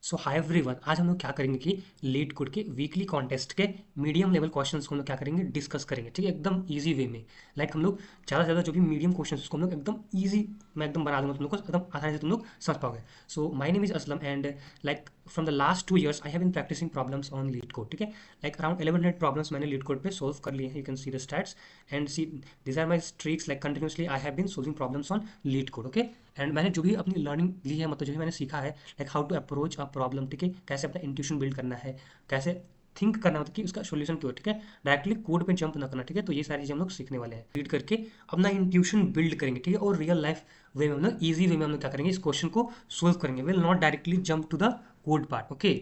सो hi everyone, आज हम लोग क्या करेंगे कि लीड कोड के वीकली कॉन्टेस्ट के मीडियम लेवल क्वेश्चंस को हम लोग क्या करेंगे, डिस्कस करेंगे। ठीक है, एकदम इजी वे में। हम लोग ज़्यादा से ज़्यादा जो भी मीडियम क्वेश्चंस उसको हम लोग एकदम इजी, मैं एकदम बना दूंगा तुम लोग को, एकदम आसानी से तुम लोग समझ पाओगे। So my name is Aslam and from the last 2 years I have been practising problems on LeetCode. ठीक है, अराउंड 1100 प्रॉब्लम्स मैंने लीड कोड पे सोल्व कर लिए हैं। You can see the stats and see this are my streaks, continuously I have been solving problems on LeetCode. Okay, and मैंने जो भी अपनी लर्निंग ली है, मतलब जो भी मैंने सीखा है, how to approach a problem. ठीक है, कैसे अपना इंट्यूशन बिल्ड करना है, कैसे थिंक करना, मतलब कि उसका सोल्यूशन क्यों। ठीक है, डायरेक्टली कोड पे जंप ना करना। ठीक है, तो ये सारी चीज़ें हम लोग सीखने वाले हैं। रीड करके अपना इंट्यूशन बिल्ड करेंगे। ठीक है, और रियल लाइफ वे में हम लोग ईजी वे में हम लोग क्या करेंगे, इस क्वेश्चन को सोल्व करेंगे। Will not directly jump to the code part. Okay,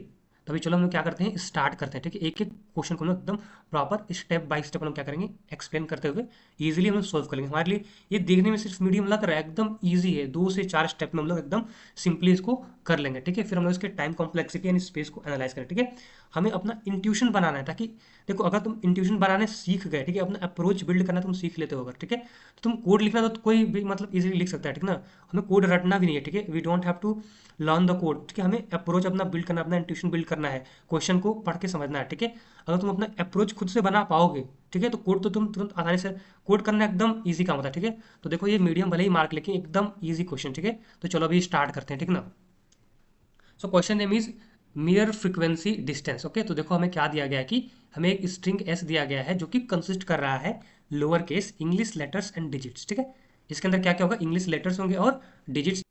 तो अभी चलो हम लोग क्या करते हैं, स्टार्ट करते हैं। ठीक है, एक एक क्वेश्चन को हम लोग एकदम प्रॉपर स्टेप बाय स्टेप हम लोग क्या करेंगे, एक्सप्लेन करते हुए इजीली हम लोग सोल्व करेंगे। हमारे लिए ये देखने में सिर्फ मीडियम लग रहा है, एकदम ईजी है। 2 से 4 स्टेप में हम लोग एकदम सिंपली इसको कर लेंगे। ठीक है, फिर हम लोग इसके टाइम कॉम्प्लेक्सिटी यानी स्पेस को एनालाइज करें। ठीक है, हमें अपना इंट्यूशन बनाना है, ताकि देखो अगर तुम इंट्यूशन बनाने सीख गए, ठीक है, अपना अप्रोच बिल्ड करना तुम सीख लेते हो अगर, ठीक है, तो तुम कोड लिखना तो कोई भी मतलब इजीली लिख सकता है। ठीक है ना, हमें कोड रटना भी नहीं है। ठीक है, we don't have to learn the code. ठीक है, हमें अप्रोच अपना बिल्ड करना, अपना इंट्यूशन बिल्ड करना है, क्वेश्चन को पढ़ के समझना है। ठीक है, अगर तुम अपना अप्रोच खुद से बना पाओगे, ठीक है, तो कोड तो तुम तुरंत आसानी से, कोड करना एकदम ईजी काम होता है। ठीक है, तो देखो ये मीडियम भले ही मार्क, लेकिन एकदम ईजी क्वेश्चन। ठीक है, तो चलो अभी स्टार्ट करते हैं। ठीक ना, so question name is mirror frequency distance. Okay, तो देखो हमें क्या दिया गया है कि हमें एक स्ट्रिंग एस दिया गया है जो कि कंसिस्ट कर रहा है lower case English letters and digits. ठीक है, इसके अंदर क्या क्या होगा, इंग्लिश लेटर्स होंगे और डिजिट्स।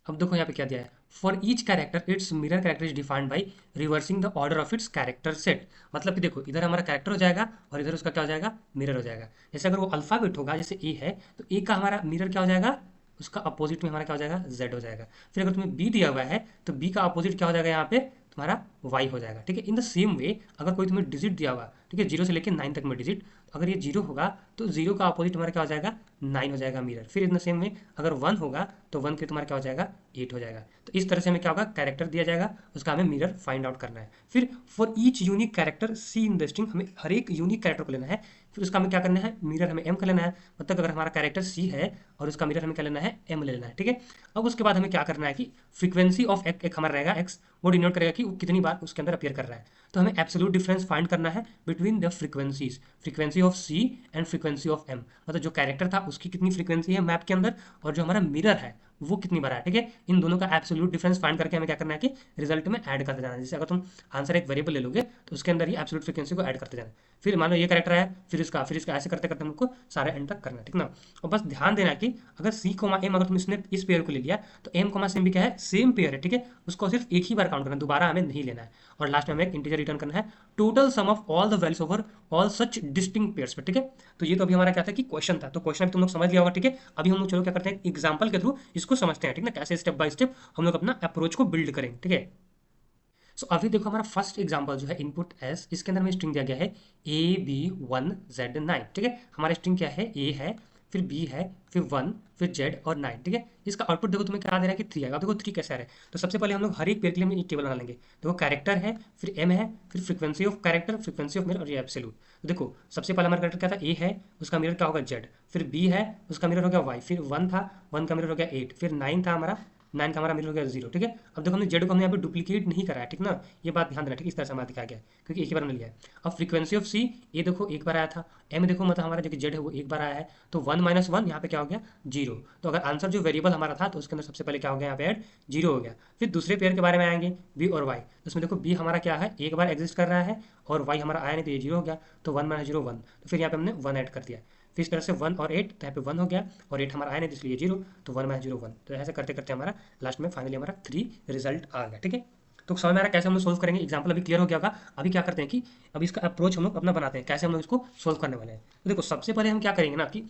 अब देखो यहाँ पे क्या दिया है, for each character it's mirror character is defined by reversing the order of its character set. मतलब कि देखो इधर हमारा कैरेक्टर हो जाएगा और इधर उसका क्या हो जाएगा, मिरर हो जाएगा। जैसे अगर वो अल्फाबेट होगा, जैसे ए है, तो ए का हमारा मिरर क्या हो जाएगा, उसका अपोजिट में हमारा क्या हो जाएगा, जेड हो जाएगा। फिर अगर तुम्हें बी दिया हुआ है, तो बी का अपोजिट क्या हो जाएगा, यहाँ पे तुम्हारा वाई हो जाएगा। ठीक है, इन द सेम वे अगर कोई तुम्हें डिजिट दिया हुआ, ठीक है, 0 से लेकर 9 तक में डिजिट, अगर ये 0 होगा तो 0 का अपोजिट तुम्हारा क्या हो जाएगा, 9 हो जाएगा मिरर। फिर इन द सेम वे अगर 1 होगा तो 1 के तुम्हारा क्या हो जाएगा, 8 हो जाएगा। तो इस तरह से हमें क्या होगा, कैरेक्टर दिया जाएगा, उसका हमें मिरर फाइंड आउट करना है। फिर for each unique character c in the string, हमें हर एक यूनिक कैरेक्टर को लेना है। फिर उसका हमें क्या करना है, मिरर हमें एम का लेना है। मतलब अगर हमारा कैरेक्टर सी है और उसका मिरर हमें क्या लेना है, एम ले लेना है। ठीक है, अब उसके बाद हमें क्या करना है कि फ्रीक्वेंसी ऑफ एक हमारा रहेगा एक्स, वो डिनोट करेगा कि वो कितनी बार उसके अंदर अपीयर कर रहा है। तो हमें एब्सोल्यूट डिफरेंस फाइंड करना है between the frequencies, frequency of c and frequency of m. मतलब जो कैरेक्टर था उसकी कितनी फ्रीक्वेंसी है मैप के अंदर, और जो हमारा मिरर है वो कितनी बार है। ठीक है, इन दोनों का एब्सोल्यूट डिफरेंस फाइंड करके हमें क्या करना है कि रिजल्ट में ऐड करते जाना है। जैसे अगर तुम आंसर एक वेरिएबल ले लोगे तो उसके अंदर ही एब्सोल्यूट फ्रीक्वेंसी को ऐड करते जाना है। फिर मान लो ये कैरेक्टर है, फिर इसका ऐसे करते करते हमको सारे एंड तक करना है। ठीक ना, और बस ध्यान देना है कि अगर सी कोमा एम, अगर तुम इसने इस पेयर को ले लिया, तो एम कोमा सेम भी क्या है, सेम पेयर है। ठीक है, उसको सिर्फ एक ही बार काउंट करना है, दोबारा हमें नहीं लेना है। और लास्ट में हमें एक इंटीजर रिटर्न करना है, total sum of all the values over all such distinct pairs पे। ठीक है, तो ये तो अभी हमारा क्या था कि क्वेश्चन था, तो क्वेश्चन अभी तुम लोग समझ लिया होगा। ठीक है, अभी हम लोग चलो क्या करते हैं, एग्जाम्पल के थ्रू इसको समझते हैं। ठीक ना, कैसे स्टेप बाय स्टेप हम लोग अपना अप्रोच को बिल्ड करेंगे। ठीक है, सो अभी देखो हमारा फर्स्ट एग्जांपल जो है इनपुट एस, इसके अंदर हमें स्ट्रिंग दिया गया है AB1Z9। ठीक है, हमारा स्ट्रिंग क्या है, ए है, फिर बी है, फिर 1, फिर जेड और 9। ठीक है, इसका आउटपुट देखो तुम्हें क्या दे रहा है कि 3 आएगा। अब देखो 3 कैसे आ रहा है, तो सबसे पहले हम लोग हर एक पेयर के लिए हम एक टेबल बना लेंगे। देखो कैरेक्टर है, फिर एम है, फिर frequency of character, frequency of mirror और ये एब्सोल्यूट। तो देखो सबसे पहले हमारा कैरेक्टर क्या था, ए है, उसका मिरर क्या होगा, जेड। फिर बी है, उसका मिरर हो गया वाई। फिर 1 था, 1 का मिरर हो गया 8। फिर 9 था हमारा, 9 का हमारा मिरर हो गया 0। ठीक है, अब देखो हमने जेड को हमने यहाँ पे डुप्लीकेट नहीं करा है। ठीक ना, ये बात ध्यान देना। ठीक, इस तरह से हमारा दिखाया गया है क्योंकि एक ही बार हमने लिया है। अब फ्रीक्वेंसी ऑफ सी, ये देखो एक बार आया था। एम देखो मतलब हमारा जो जेड है वो एक बार आया है, तो 1 - 1 यहाँ पे क्या हो गया, 0। तो अगर आंसर जो वेरिएबल हमारा था तो उसके अंदर सबसे पहले क्या हो गया, यहाँ पे ऐड 0 हो गया। फिर दूसरे पेयर के बारे में आएंगे, बी और वाई। उसमें देखो बी हमारा क्या है, एक बार एग्जिस्ट कर रहा है, और वाई हमारा आया नहीं तो ये 0 हो गया। तो 1 - 0 1, तो फिर यहाँ पे हमने 1 ऐड कर दिया। फिर इस तरह से 1 और 8, तो यहाँ पे 1 हो गया, और 8 हमारा आया नहीं तो इसलिए 0, तो 1 - 0 1। तो ऐसे करते करते हमारा लास्ट में फाइनली हमारा 3 रिजल्ट आ गया। ठीक है, तो समझ में आ रहा है कैसे हम लोग सोल्व करेंगे, एग्जाम्पल अभी क्लियर हो गया होगा। अभी क्या करते हैं कि अभी इसका अप्रोच हम लोग अपना बनाते हैं, कैसे हम लोग इसको सोल्व करने वाले हैं। तो देखो सबसे पहले हम क्या करेंगे ना कि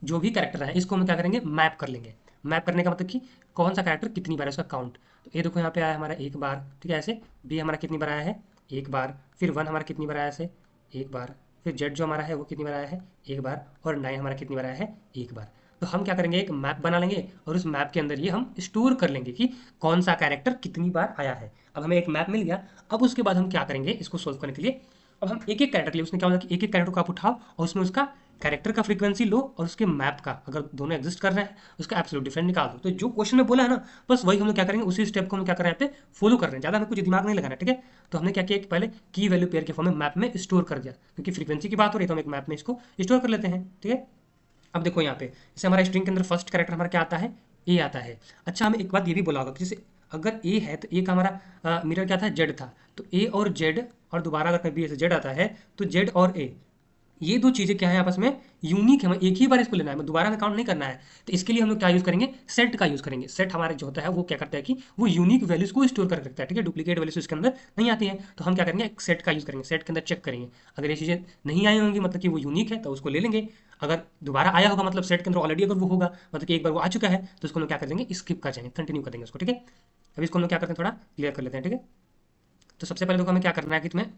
जो भी कैरेक्टर है इसको हम क्या करेंगे, मैप कर लेंगे। मैप करने का मतलब कि कौन सा कैरेक्टर कितनी बार है, उसका काउंट। तो ये देखो यहाँ पे आया हमारा एक बार। ठीक है, ऐसे बी हमारा कितनी बार आया है, एक बार। फिर 1 हमारा कितनी बार आया है, ऐसे एक बार। फिर जेड जो हमारा है वो कितनी बार आया है, एक बार। और 9 हमारा कितनी बार आया है, एक बार। तो हम क्या करेंगे, एक मैप बना लेंगे और उस मैप के अंदर ये हम स्टोर कर लेंगे कि कौन सा कैरेक्टर कितनी बार आया है। अब हमें एक मैप मिल गया। अब उसके बाद हम क्या करेंगे, इसको सोल्व करने के लिए अब हम एक एक कैरेक्टर के लिए, उसने क्या बोला कि एक एक कैरेक्टर को आप उठाओ और उसमें उसका कैरेक्टर का फ्रीक्वेंसी लो और उसके मैप का, अगर दोनों एग्जिस्ट कर रहे हैं, उसका एब्सोल्यूट डिफरेंस निकाल दो। तो जो क्वेश्चन में बोला है ना, बस वही हम लोग क्या करेंगे, उसी स्टेप को हम क्या कर रहे हैं यहाँ पे फॉलो कर रहे हैं, ज़्यादा हमें कुछ दिमाग नहीं लगाना, ठीक है। तो हमने क्या किया कि पहले की वैल्यू पेयर के फॉर्म में मैप में स्टोर कर दिया, क्योंकि फ्रीक्वेंसी की बात हो रही है तो हम एक मैप में इसको स्टोर कर लेते हैं, ठीक है। अब देखो यहाँ पे जैसे हमारा स्ट्रिंग के अंदर फर्स्ट कैरेक्टर हमारा क्या आता है, ए आता है। अच्छा, हमें एक बात ये भी बोला होगा कि जैसे अगर ए है तो ए का हमारा मिरर क्या था, जेड था। तो ए और जेड, और दोबारा अगर कभी ऐसे जेड आता है तो जेड और ए, ये दो चीज़ें क्या है आपस में यूनिक है, हमें एक ही बार इसको लेना है, हमें दोबारा में काउंट नहीं करना है। तो इसके लिए हम लोग क्या यूज़ करेंगे, सेट का यूज़ करेंगे। सेट हमारे जो होता है वो क्या करता है कि वो यूनिक वैल्यूज को स्टोर कर रखता है, ठीक है। डुप्लीकेट वैल्यूज इसके अंदर नहीं आती है, तो हम क्या करेंगे, एक सेट का यूज़ करेंगे। सेट के अंदर चेक करेंगे, अगर ये चीज़ें नहीं आई होंगी मतलब कि वो यूनिक है तो उसको ले लेंगे। अगर दोबारा आया होगा मतलब सेट के अंदर ऑलरेडी अगर वो होगा मतलब कि एक बार वो आ चुका है, तो उसको हम क्या कर देंगे, स्किप कर जाएंगे, कंटिन्यू कर देंगे उसको, ठीक है। अभी इसको हम लोग क्या करते हैं, थोड़ा क्लियर कर लेते हैं, ठीक है। तो सबसे पहले तो हमें क्या करना है कि तुम्हें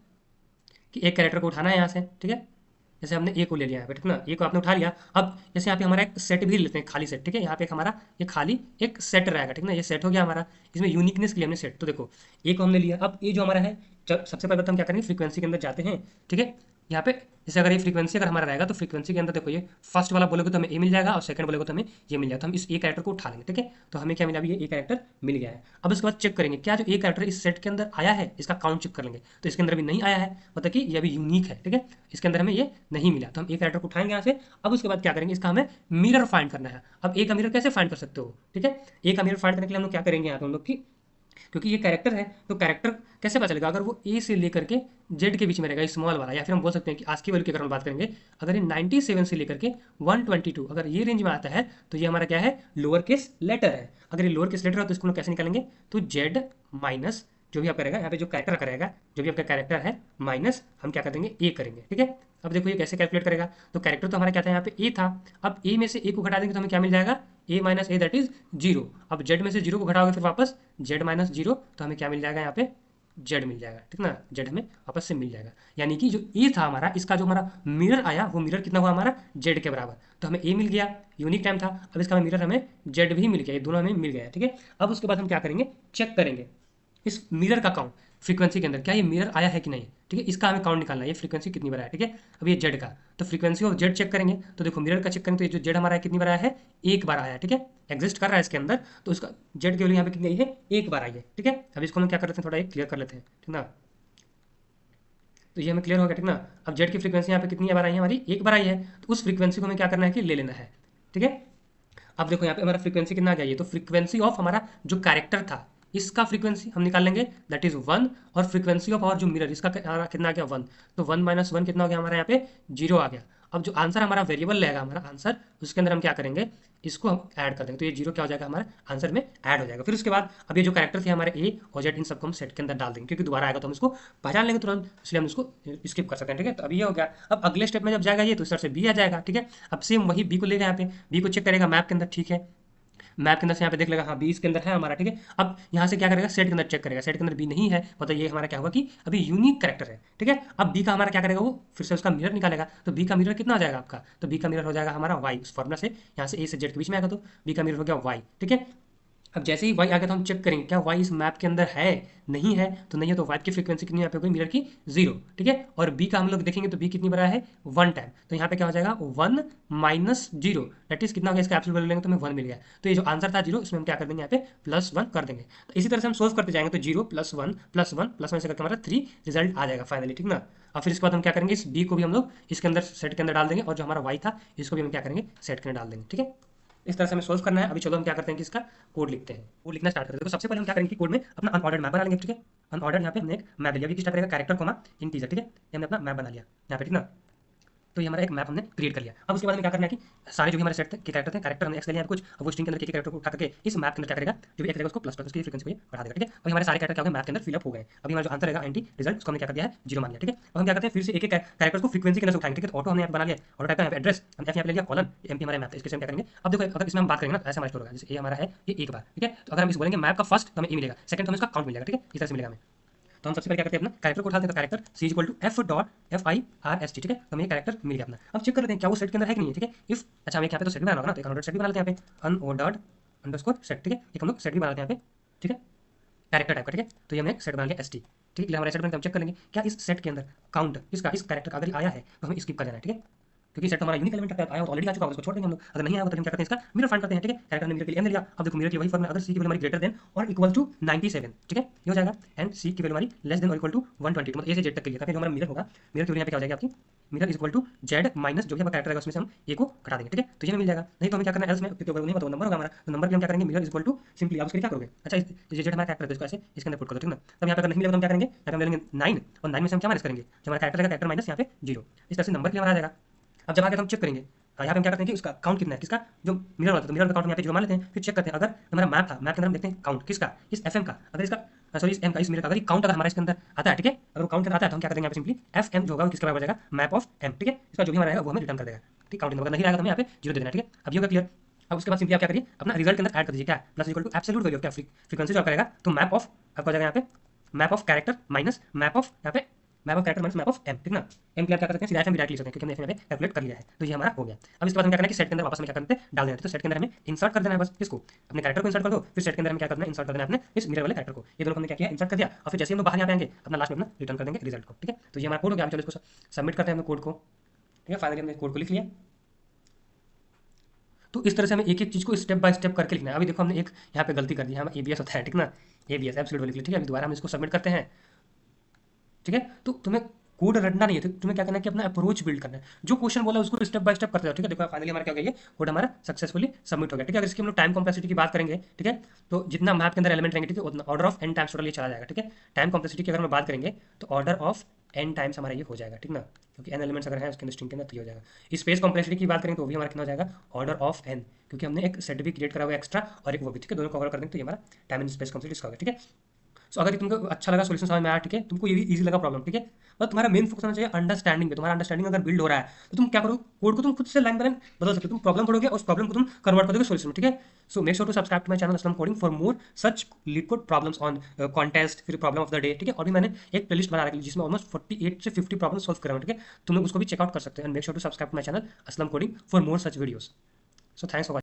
कि एक कैरेक्टर को उठाना है यहाँ से, ठीक है। जैसे हमने ए को ले लिया है, ठीक ना, ए को आपने उठा लिया। अब जैसे यहाँ पे हमारा एक सेट भी लेते हैं, खाली सेट, ठीक है। यहाँ पे एक हमारा ये खाली एक सेट रहेगा, ठीक ना, ये सेट हो गया हमारा। इसमें यूनिकनेस के लिए हमने सेट, तो देखो ए को हमने लिया। अब ये जो हमारा है, जब सबसे पहले तो हम क्या करेंगे, फ्रीक्वेंसी के अंदर जाते हैं, ठीक है। यहाँ पे जैसे अगर ये फ्रीक्वेंसी अगर हमारा रहेगा तो फ्रीक्वेंसी के अंदर देखो ये फर्स्ट वाला बोलोगे तो हमें ए मिल जाएगा और सेकंड बोलोगे तो हमें ये मिल जाएगा। तो हम इस ए कैरेक्टर को उठा लेंगे, ठीक है। तो हमें क्या मिला, अभी ये ए कैरेक्टर मिल गया है। अब उसके बाद चेक करेंगे क्या जो ए कैरेक्टर इस सेट के अंदर आया है, इसका काउंट चेक कर लेंगे। तो इसके अंदर अभी नहीं आया है, मतलब कि ये अभी यूनिक है, ठीक है। इसके अंदर हमें ये नहीं मिला, तो हम ए कैरेक्टर को उठाएंगे यहाँ से। अब उसके बाद क्या करेंगे, इसका हमें मिरर फाइंड करना है। अब ए का मिरर कैसे फाइंड कर सकते हो, ठीक है। ए का मिरर फाइंड करने के लिए हम लोग क्या करेंगे यहाँ पे, हम लोग की क्योंकि ये कैरेक्टर है तो कैरेक्टर कैसे पता चलेगा, अगर वो ए से लेकर के जेड के बीच में रहेगा, स्मॉल वाला, या फिर हम बोल सकते हैं कि आज की वैल्यू की अगर हम बात करेंगे, अगर ये 97 से लेकर के 122 अगर ये रेंज में आता है तो ये हमारा क्या है, लोअर केस लेटर है। अगर ये लोअर केस लेटर है तो इसको हम कैसे निकालेंगे, तो जेड माइनस जो भी आपका रहेगा यहाँ पे जो कैरेक्टर का रहेगा, जो भी आपका कैरेक्टर है माइनस हम क्या कर देंगे, ए करेंगे, ठीक है। अब देखो ये कैसे कैलकुलेट करेगा, तो कैरेक्टर तो हमारा क्या था यहाँ पे ए था। अब ए में से ए को घटा देंगे तो हमें क्या मिल जाएगा, A minus A that is zero. अब जेड में से जीरो को घटाओगे फिर वापस जेड माइनस जीरो, तो हमें क्या मिल जाएगा यहाँ पे, जेड मिल जाएगा, ठीक ना। जेड हमें वापस से मिल जाएगा, यानी कि जो ए था हमारा, इसका जो हमारा मिरर आया वो मिरर कितना हुआ हमारा, जेड के बराबर। तो हमें ए मिल गया, यूनिक टाइम था। अब इसका मिरर हमें जेड भी मिल गया, ये दोनों हमें मिल गया, ठीक है। अब उसके बाद हम क्या करेंगे, चेक करेंगे इस मिरर का काउंट फ्रीक्वेंसी के अंदर, क्या ये मिरर आया है कि नहीं, ठीक है। इसका हमें काउंट निकालना है, ये फ्रीक्वेंसी कितनी बार आया है, ठीक है। अब ये जेड का, तो फ्रीक्वेंसी ऑफ जेड चेक करेंगे, तो देखो मिरर का चेक करेंगे तो ये जो जेड हमारा है कितनी बार आया है, एक बार आया है, ठीक है। एग्जिस्ट कर रहा है इसके अंदर, तो उसका जेड की वैल्यू यहाँ पे कितनी आई है, एक बार आई है, ठीक है। अब इसको हम क्या कर लेते हैं, थोड़ा एक क्लियर कर लेते हैं, ठीक ना। तो ये हमें क्लियर हो गया, ठीक ना। अब जेड की फ्रीक्वेंसी यहाँ पे कितनी बार आई है हमारी, एक बार आई है। तो उस फ्रीक्वेंसी को हमें क्या करना है कि ले लेना है, ठीक है। अब देखो यहाँ पे हमारा फ्रीक्वेंसी कितना आ गया, ये तो फ्रीक्वेंसी ऑफ हमारा जो कैरेक्टर था इसका फ्रीक्वेंसी हम निकाल लेंगे, दैट इज वन। और फ्रीक्वेंसी ऑफ और जो मिरर इसका कितना आ गया, वन। तो वन माइनस वन कितना हो गया हमारा यहाँ पे, जीरो आ गया। अब जो आंसर हमारा वेरिएबल रहेगा हमारा आंसर, उसके अंदर हम क्या करेंगे, इसको हम ऐड कर देंगे, तो ये जीरो क्या हो जाएगा हमारा आंसर में ऐड हो जाएगा। फिर उसके बाद अब ये जो कैरेक्टर थे हमारे ए और जेड, इन सबको हम सेट के अंदर डाल देंगे, क्योंकि दोबारा आएगा तो हम इसको पहचान लेंगे तुरंत, इसलिए हम इसको स्किप कर सकते हैं, ठीक है। तो अभी ये हो गया। अब अगले स्टेप में जब जाएगा ये तो इस तरह से बी आ जाएगा, ठीक है। अब सेम वही बी को लेगा, यहाँ पे बी को चेक करेगा मैप के अंदर, ठीक है। मैप के अंदर से यहाँ पे देख लेगा, हाँ 20 के अंदर है हमारा, ठीक है। अब यहाँ से क्या करेगा, सेट के अंदर चेक करेगा, सेट के अंदर बी नहीं है, मतलब ये हमारा क्या होगा कि अभी यूनिक कैरेक्टर है, ठीक है। अब बी का हमारा क्या करेगा, वो फिर से उसका मिरर निकालेगा। तो बी का मिरर कितना हो जाएगा आपका, तो बी का मिरर हो जाएगा हमारा वाई, उस फॉर्मुला से यहाँ से ए से जेड के बीच में आएगा तो बी का मिरर हो गया वाई, ठीक है। अब जैसे ही वाई आ गया तो हम चेक करेंगे क्या वाई इस मैप के अंदर है, नहीं है। तो नहीं है तो वाई की फ्रीक्वेंसी कितनी यहाँ पे होगी, मिरर की जीरो, ठीक है। और बी का हम लोग देखेंगे तो बी कितनी बार है, वन टाइम। तो यहाँ पे क्या हो जाएगा, one minus zero, that is कितना हो गया, इसका एब्सोल्यूट वैल्यू लेंगे तो हमें वन मिल गया। तो ये जो आंसर था जीरो, इसमें हम क्या कर देंगे, यहाँ पे प्लस वन कर देंगे। तो इसी तरह से हम सोल्व करते जाएंगे, तो zero plus one plus one plus one से करके हमारा थ्री रिजल्ट आ जाएगा फाइनली, ठीक ना। और फिर इसके बाद हम क्या करेंगे, इस बी को भी हम लोग इसके अंदर सेट के अंदर डाल देंगे, और जो हमारा वाई था इसको भी हम क्या करेंगे, सेट के अंदर डाल देंगे, ठीक है। इस तरह से हमें सोल्व करना है। अभी चलो हम क्या करते हैं कि इसका कोड लिखते हैं, कोड लिखना स्टार्ट करते हैं। तो सबसे पहले हम क्या करेंगे कि कोड में अपना अनऑर्डर्ड मैप बना लेंगे, ठीक है। अनऑर्डर्ड यहाँ पे हमने एक मैप ले लिया, अभी किस टाइप करेगा, कैरेक्टर कोमा इंटीजर, ठीक है। ये हमने अपना मैप बना लिया यहाँ पे, ठीक ना। तो ये हमारा एक मैप हमने क्रिएट कर लिया। अब उसके बाद हमें क्या करना है कि सारे जो भी हमारे सेट के कैरेक्टर थे, कैरेक्टर हमने एक्स ले लिया कुछ, अब वो स्ट्रिंग के अंदर के कैरेक्टर को उठा करके इस मैप के अंदर क्या करेगा, जो भी एक रहेगा उसको प्लस प्लस उसकी फ्रीक्वेंसी को ये बढ़ा देगा, ठीक है। और हमारे सारे कैरेक्टर क्या हो गए, मैप के अंदर फिलअप हो गए। अभी हमारा जो आंसर रहेगा एंटी रिजल्ट, उसको हमने क्या कर दिया है, जीरो मान लिया, ठीक है। अब हम क्या करते हैं, फिर से एक एक कैरेक्टर को फ्रीक्वेंसी के अंदर से उठाएंगे, ठीक है। तो ऑटो हमने यहाँ बना लिया, ऑटो टाइप का यहाँ पे एड्रेस हम एफ यहाँ पे ले लिया, कॉलन एमपी हमारे मैप, इसके से हम क्या करेंगे। अब देखो अगर इसमें हम बात करेंगे ना, ऐसा हमारा स्टोर होगा, जैसे ए हमारा है ये एक बार, ठीक है। तो अगर हम इस बोलेंगे मैप का फर्स्ट तो हमें ए मिलेगा, सेकंड तो हमें इसका काउंट मिलेगा, ठीक है। इस तरह से मिलेगा हमें। तो हम सबसे पहले क्या करते हैं, अपना कैरेक्टर को उठाते हैं, तो character c equal to f dot f i r s t, ठीक है। तो हमें कैरेक्टर मिल गया अपना। अब चेक कर लेते हैं क्या वो सेट के अंदर है कि नहीं है, ठीक है। इफ अच्छा हमें यहाँ पे तो सेट भी बनाना होगा ना, तो एक अनऑर्डर्ड सेट भी बना लेते हैं यहाँ पे, अनऑर्डर्ड अंडरस्कोर सेट, ठीक है। एक हम लोग सेट भी बना लेते हैं यहाँ पे, ठीक है। कैरेक्टर टाइप का, ठीक है। तो ये हमने सेट बना लिया एस टी, ठीक है। हमारा सेट बनाकर हम चेक कर लेंगे क्या इस सेट के अंदर काउंट इसका इस कैरेक्टर का अगर आया है तो हमें स्किप कर देना है, ठीक है। क्योंकि सेट हमारा यूनिक एलिमेंट आया हो तो ऑलरेडी आ चुका होगा, उसको छोड़ देंगे हम लोग। अगर नहीं आया हो तो हम क्या करते हैं, इसका मिरर फाइंड करते हैं, ठीक है। कैरेक्टर ने मिरर के लिए एन ले लिया। अब देखो मिरर की वही फॉर्मूला, अगर सी की वैल्यू हमारी ग्रेटर देन और इक्वल टू 97, ठीक है, ये हो जाएगा। एंड सी की वैल्यू हमारी लेस देन और इक्वल टू 120, मतलब ए से जेड तक के लिए, ताकि जो हमारा मिरर होगा, मिरर की वैल्यू यहाँ पे क्या हो जाएगी आपकी, mirror is equal to z minus जो भी हमारा कैरेक्टर है उसमें से हम ए को घटा देंगे, ठीक है। तो ये मिल जाएगा। नहीं तो हमें क्या करना है एल्स में, क्योंकि नहीं पता नंबर होगा हमारा, तो नंबर की हम क्या करेंगे, mirror is equal to simply आप उसके लिए क्या करोगे, अच्छा ये जेड हमारा कैरेक्टर है तो इसको ऐसे इसके अंदर पुट कर दो, ठीक ना। तब यहाँ पे अगर नहीं मिलेगा तो हम क्या करेंगे, यहाँ पे हम ले लेंगे 9 और 9 में से हम क्या माइनस करेंगे, जो हमारा कैरेक्टर है कैरेक्टर माइनस यहाँ पे 0, इस तरह से नंबर के लिए हमारा आ जाएगा। अब जब आगे हम चेक करेंगे, यहाँ पे हम क्या करते हैं कि उसका काउंट कितना है, किसका, जो मिरर वाला था, तो मिरर का काउंट यहाँ पे 0 मान लेते हैं। फिर चेक करते हैं अगर हमारा मैप था, मैप के अंदर हम देखते हैं काउंट किसका, इस एफ एम का, अगर इसका सॉरी इस एम का, इस मिरर का अगर काउंट अगर हमारा इसके अंदर आता है, ठीक है, अगर वो काउंट आता है तो हम क्या करेंगे यहाँ पे सिंपली एफ एम जो होगा किसके बराबर हो जाएगा, मैप ऑफ एम, ठीक है। इसका जो भी हमारा रहेगा वो हमें रिटर्न कर देगा, ठीक। काउंटिंग अगर नहीं आएगा तो हमें यहाँ पे 0 दे देना, ठीक है। अब ये होगा क्लियर। अब उसके बाद सिंपली आप क्या करिए, अपना रिजल्ट के अंदर ऐड कर दीजिए क्या, plus equal to absolute value of क्या फ्रीक्वेंसी जो करेगा, तो मैप ऑफ आपका हो जाएगा यहाँ पे map of character minus map of यहाँ पे map of character minus map of m, ठीक ना। एम क्या करते हैं सीधा एम भी डायरेक्ट लिख सकते हैं क्योंकि हमने यहाँ पे कैलकुलेट कर लिया है, तो ये हमारा हो गया। अब इसके बाद हम क्या करना है कि सेट के अंदर वापस में क्या करते हैं डाल देना है, तो सेट के अंदर हमें इंसर्ट कर देना है, बस इसको अपने कैरेक्टर को इंसर्ट कर दो। फिर सेट के अंदर हमें क्या करना है, इंसर्ट कर देना है अपने इस मिरर वाले कैरेक्टर को। ये दोनों हमने क्या किया, इंसर्ट कर दिया। और फिर जैसे हम लोग बाहर यहाँ पे आएंगे अपना लास्ट में अपना रिटर्न कर देंगे रिजल्ट को, ठीक है। तो ये हमारा कोड हो गया। चलो इसको सबमिट करते हैं हम कोड को, ठीक है। फाइनली हमने कोड को लिख लिया। तो इस तरह से हमें एक एक चीज़ को स्टेप बाय स्टेप करके लिखना है। अभी देखो हमने एक यहाँ पे गलती कर दी है, हमें एबीएस होता है, ठीक ना, एबीएस एब्सोल्यूट वैल्यू, ठीक है। अभी दोबारा हम इसको सबमिट करते हैं, ठीक है। तो तुम्हें कोड रटना नहीं है, तुम्हें क्या करना है कि अपना अप्रोच बिल्ड करना है, जो क्वेश्चन बोला उसको स्टेप बाय स्टेप करते जाओ, ठीक है। देखो फाइनली हमारा क्या हो गया, ये कोड हमारा सक्सेसफुली सबमिट हो गया, ठीक है। अगर इसकी हम लोग टाइम कॉम्प्लेक्सिटी की बात करेंगे, ठीक है, तो जितना मैप के अंदर एलिमेंट रहेंगे, ठीक है, उतना order of n times total ये चला जाएगा, ठीक है। टाइम कॉम्प्लेक्सिटी की अगर हम बात करेंगे तो ऑर्डर ऑफ एन टाइम्स हमारा ये हो जाएगा, ठीक ना, क्योंकि एन एलिमेंट्स अगर है उसके अंदर स्ट्रिंग के अंदर तो ये हो जाएगा। स्पेस कॉम्प्लेक्सिटी की बात करेंगे तो भी हमारा कितना हो जाएगा, ऑर्डर ऑफ एन, क्योंकि हमने एक सेट भी क्रिएट करा हुआ एक्स्ट्रा और एक वो भी, ठीक है। दोनों को कवर कर देंगे तो ये हमारा टाइम एंड स्पेस कॉम्प्लेक्सिटी इसका होगा, ठीक है। सो अगर ये तुमको अच्छा लगा, सोल्यूशन समझ में आया, ठीक है, तुमको ये भी इजी लगा प्रॉब्लम, ठीक है, बस तुम्हारा मेन फोकस होना चाहिए अंडरस्टैंडिंग पे। तुम्हारा अंडरस्टैंडिंग अगर बिल्ड हो रहा है तो तुम क्या करो, कोड को तुम खुद से लाइन बाय लाइन बदल सकते हो। तुम प्रॉब्लम पढ़ोगे और उस प्रॉब्लम को तुम कन्वर्ट कर दोगे सोल्यूशन में, ठीक है। So make sure to subscribe to my channel Aslam coding for more such LeetCode problems on contest, फिर प्रॉब्लम ऑफ द डे, ठीक है। और भी मैंने एक प्लेलिस्ट बना रखी है जिसमें ऑलमोस्ट 48 से 50 प्रॉब्लम सॉल्व कर रहा हूँ, ठीक है। तुम लोग उसको भी चेकआउट कर सकते हो। And make sure to subscribe to my channel Aslam coding for more such videos. So thanks for